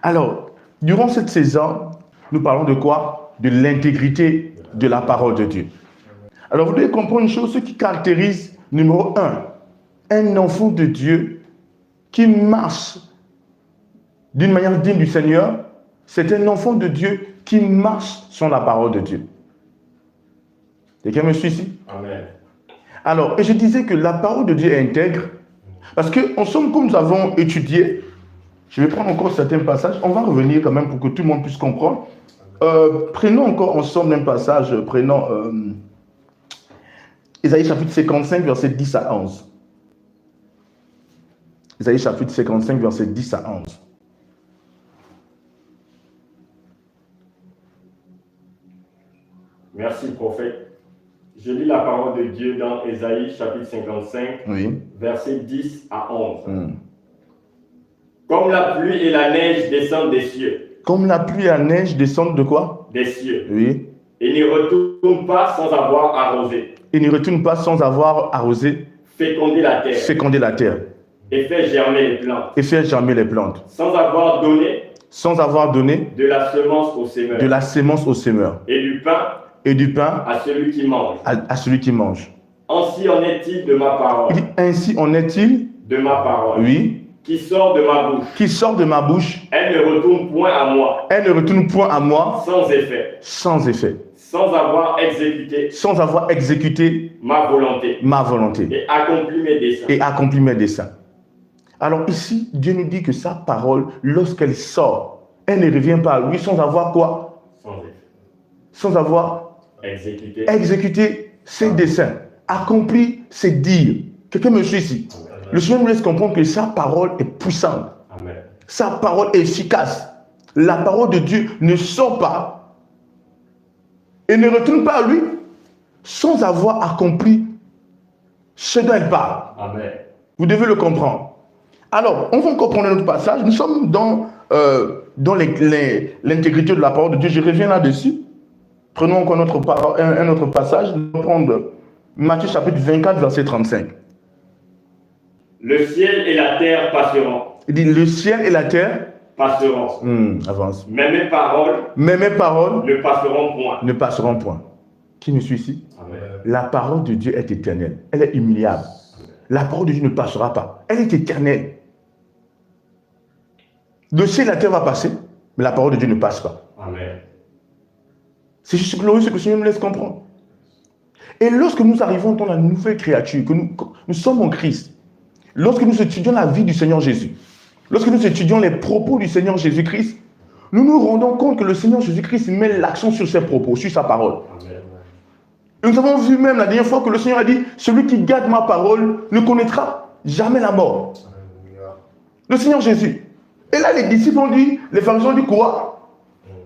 Alors, durant cette saison, nous parlons de quoi? De l'intégrité de la parole de Dieu. Alors, vous devez comprendre une chose, ce qui caractérise, numéro un enfant de Dieu qui marche d'une manière digne du Seigneur, c'est un enfant de Dieu qui marche sur la parole de Dieu. Quelqu'un me suit ici? Amen. Alors, et je disais que la parole de Dieu est intègre, parce que, en somme, comme nous avons étudié, je vais prendre encore certains passages, on va revenir quand même pour que tout le monde puisse comprendre. Prenons encore ensemble un passage, prenons Ésaïe chapitre 55, verset 10 à 11. Ésaïe chapitre 55, verset 10 à 11. Merci, prophète. Je lis la parole de Dieu dans Ésaïe chapitre 55, Oui. verset 10 à 11. Comme la pluie et la neige descendent des cieux. Comme la pluie et la neige descendent de quoi? Des cieux. Oui. Et ne retournent pas sans avoir arrosé. Et ne retournent pas sans avoir arrosé. Féconder la terre. Féconder la terre. Et faire germer les plantes. Et faire germer les plantes. Sans avoir donné. Sans avoir donné. De la semence au semeur. De la semence au semeur. Et du pain. Et du pain. À celui qui mange. À celui qui mange. Ainsi en est-il de ma parole. Il dit, ainsi en est-il. De ma parole. Oui. Qui sort de ma bouche. Qui sort de ma bouche. Elle ne retourne point à moi. Elle ne retourne point à moi. Sans effet. Sans effet. Sans avoir exécuté. Sans avoir exécuté. Ma volonté. Ma volonté. Et accompli mes desseins. Et accompli mes desseins. Alors ici, Dieu nous dit que sa parole, lorsqu'elle sort, elle ne revient pas à lui sans avoir quoi? Sans effet. Sans avoir exécuté ses desseins, accompli ses dires. Quelqu'un me suit ici? Le Seigneur nous laisse comprendre que sa parole est puissante. Amen. Sa parole est efficace. La parole de Dieu ne sort pas et ne retourne pas à lui sans avoir accompli ce dont elle parle. Amen. Vous devez le comprendre. Alors, on va encore prendre un autre passage. Nous sommes dans l'intégrité de la parole de Dieu. Je reviens là-dessus. Prenons encore un autre passage. Nous allons prendre Matthieu chapitre 24, verset 35. Le ciel et la terre passeront. Il dit, le ciel et la terre passeront. Avance. Mais mes paroles ne passeront point. Ne passeront point. Qui me suit ici? Amen. La parole de Dieu est éternelle. Elle est immuable. La parole de Dieu ne passera pas. Elle est éternelle. Le ciel et la terre va passer, mais la parole de Dieu ne passe pas. Amen. C'est juste glorieux ce que le Seigneur nous laisse comprendre. Et lorsque nous arrivons dans la nouvelle créature, que nous sommes en Christ, lorsque nous étudions la vie du Seigneur Jésus, lorsque nous étudions les propos du Seigneur Jésus-Christ, nous nous rendons compte que le Seigneur Jésus-Christ met l'accent sur ses propos, sur sa parole. Amen. Et nous avons vu même la dernière fois que le Seigneur a dit, celui qui garde ma parole ne connaîtra jamais la mort. Le Seigneur Jésus. Et là, les disciples ont dit, les pharisiens ont dit quoi?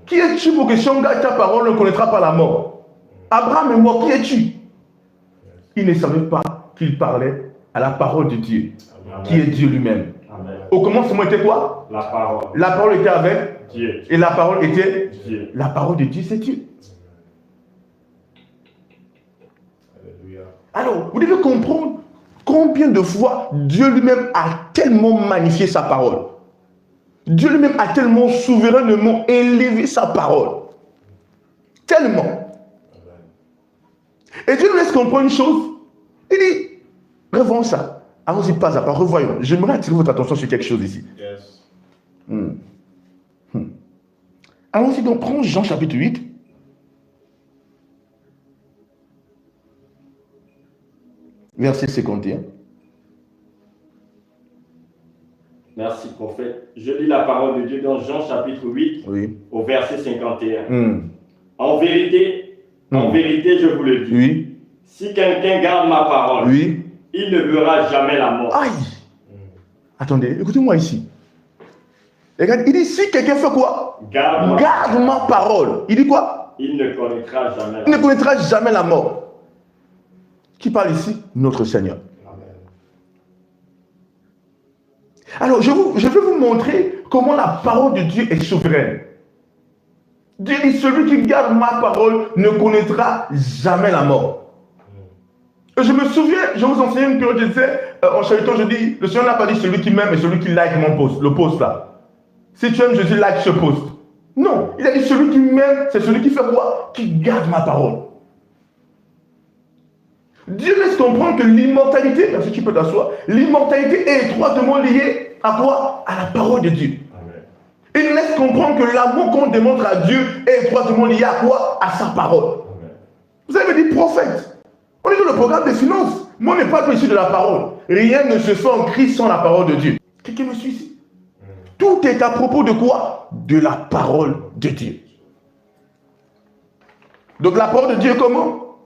Qui es-tu pour que si on garde ta parole, on ne connaîtra pas la mort? Abraham est mort, qui es-tu? Ils ne savaient pas qu'il parlait à la parole de Dieu, qui est Dieu lui-même. Au commencement était quoi? La parole. La parole était avec Dieu. Et la parole était Dieu. La parole de Dieu, c'est Dieu. Alors, vous devez comprendre combien de fois Dieu lui-même a tellement magnifié sa parole. Dieu lui-même a tellement souverainement élevé sa parole. Tellement. Et Dieu nous laisse comprendre une chose. Il dit, revoyons ça. Allons-y pas à pas, revoyons. J'aimerais attirer votre attention sur quelque chose ici. Yes. Allons-y donc, prends Jean chapitre 8. Verset 51. Merci, prophète. Je lis la parole de Dieu dans Jean chapitre 8, Oui. au verset 51. En vérité, je vous le dis. Oui. Si quelqu'un garde ma parole, Oui. il ne verra jamais la mort. Aïe. Attendez, écoutez-moi ici. Regarde, il dit, si quelqu'un fait quoi? Garde ma parole. Il dit quoi? Il ne connaîtra jamais la mort. Il ne connaîtra jamais la mort. Qui parle ici? Notre Seigneur. Alors, je vais vous montrer comment la parole de Dieu est souveraine. Dieu dit, celui qui garde ma parole ne connaîtra jamais la mort. Et je me souviens, je vous enseignais une période, je disais, en chapitre, je dis, le Seigneur n'a pas dit celui qui m'aime et celui qui like mon post, le post là. Si tu aimes Jésus, like ce post. Non, il a dit celui qui m'aime, c'est celui qui fait quoi? Qui garde ma parole. Dieu laisse comprendre que l'immortalité, parce que tu peux t'asseoir, l'immortalité est étroitement liée à quoi? À la parole de Dieu. Amen. Il laisse comprendre que l'amour qu'on démontre à Dieu est étroitement lié à quoi? À sa parole. Amen. Vous avez dit prophète. On est dans le programme des finances. Mais on n'est pas issu de la parole. Rien ne se fait en Christ sans la parole de Dieu. Quelqu'un me suit ici? Tout est à propos de quoi? De la parole de Dieu. Donc la parole de Dieu, comment?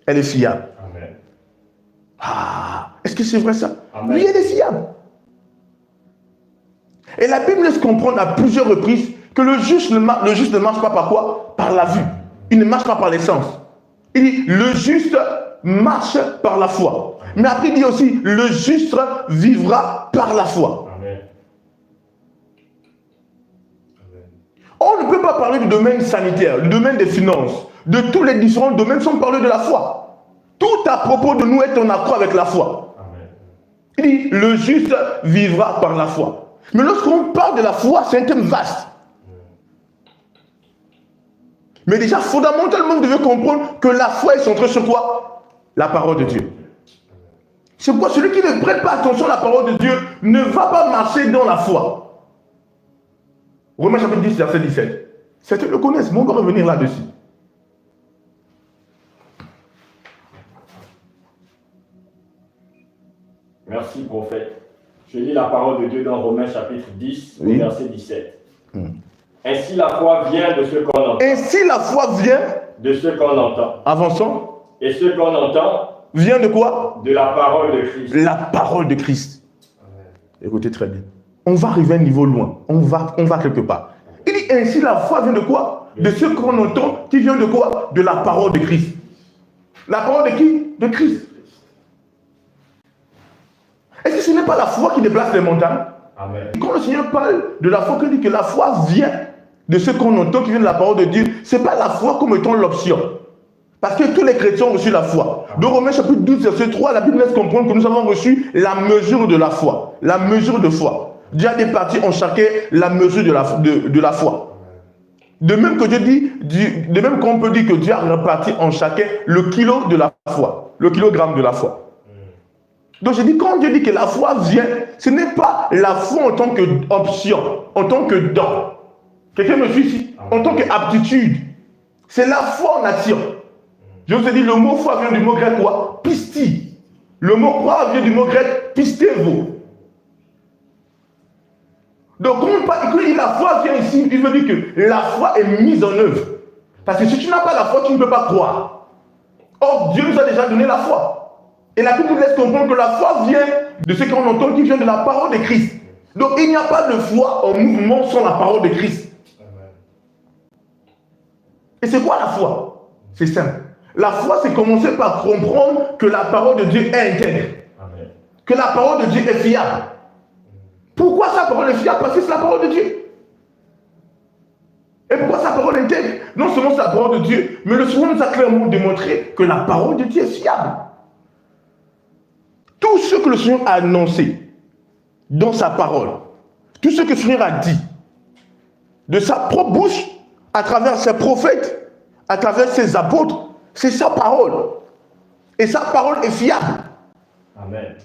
Elle est fiable. Amen. Ah, est-ce que c'est vrai ça? Amen. Oui, elle est fiable. Et la Bible laisse comprendre à plusieurs reprises que le juste ne marche pas par quoi? Par la vue. Il ne marche pas par les sens. Il dit, le juste marche par la foi. Mais après, il dit aussi, le juste vivra par la foi. Amen. On ne peut pas parler du domaine sanitaire, du domaine des finances, de tous les différents domaines sans parler de la foi. Tout à propos de nous est en accord avec la foi. Amen. Il dit, le juste vivra par la foi. Mais lorsqu'on parle de la foi, c'est un thème vaste. Mais déjà, fondamentalement, vous devez comprendre que la foi est centrée sur quoi? La parole de Dieu. C'est pourquoi celui qui ne prête pas attention à la parole de Dieu ne va pas marcher dans la foi. Romains chapitre 10, verset 17. Certains le connaissent, mais on va revenir là-dessus. Merci, prophète. Je lis la parole de Dieu dans Romains chapitre 10, oui. Verset 17. Ainsi la foi vient de ce qu'on entend. Ainsi la foi vient de ce qu'on entend. Avançons. Et ce qu'on entend vient de quoi? De la parole de Christ. La parole de Christ. Amen. Écoutez très bien. On va arriver à un niveau loin. On va quelque part. Il dit ainsi la foi vient de quoi? De ce qu'on entend qui vient de quoi? De la parole de Christ. La parole de qui? De Christ. Est-ce que ce n'est pas la foi qui déplace les montagnes? Amen. Quand le Seigneur parle de la foi, il dit que la foi vient de ce qu'on entend qui vient de la parole de Dieu. Ce n'est pas la foi comme étant l'option. Parce que tous les chrétiens ont reçu la foi. Dans Romains chapitre 12, verset 3, la Bible laisse comprendre que nous avons reçu la mesure de la foi. La mesure de foi. Dieu a départi en chacun la mesure de la foi. De même que Dieu dit, de même qu'on peut dire que Dieu a réparti en chacun le kilo de la foi. Le kilogramme de la foi. Donc je dis, quand Dieu dit que la foi vient, ce n'est pas la foi en tant qu'option, en tant que don. Quelqu'un me suit ici? En tant qu'aptitude. C'est la foi en action. Je vous ai dit, le mot foi vient du mot grec quoi? Pisti. Le mot croire vient du mot grec pistevo. Donc quand il dit la foi vient ici, il veut dire que la foi est mise en œuvre. Parce que si tu n'as pas la foi, tu ne peux pas croire. Or, Dieu nous a déjà donné la foi. Et la Bible nous laisse comprendre que la foi vient de ce qu'on entend qui vient de la parole de Christ. Donc il n'y a pas de foi en mouvement sans la parole de Christ. Et c'est quoi la foi? C'est simple. La foi, c'est commencer par comprendre que la parole de Dieu est intègre. Amen. Que la parole de Dieu est fiable. Pourquoi sa parole est fiable? Parce que c'est la parole de Dieu. Et pourquoi sa parole est intègre? Non seulement c'est la parole de Dieu, mais le Seigneur nous a clairement démontré que la parole de Dieu est fiable. Tout ce que le Seigneur a annoncé dans sa parole, tout ce que le Seigneur a dit, de sa propre bouche, à travers ses prophètes, à travers ses apôtres, c'est sa parole. Et sa parole est fiable. Amen.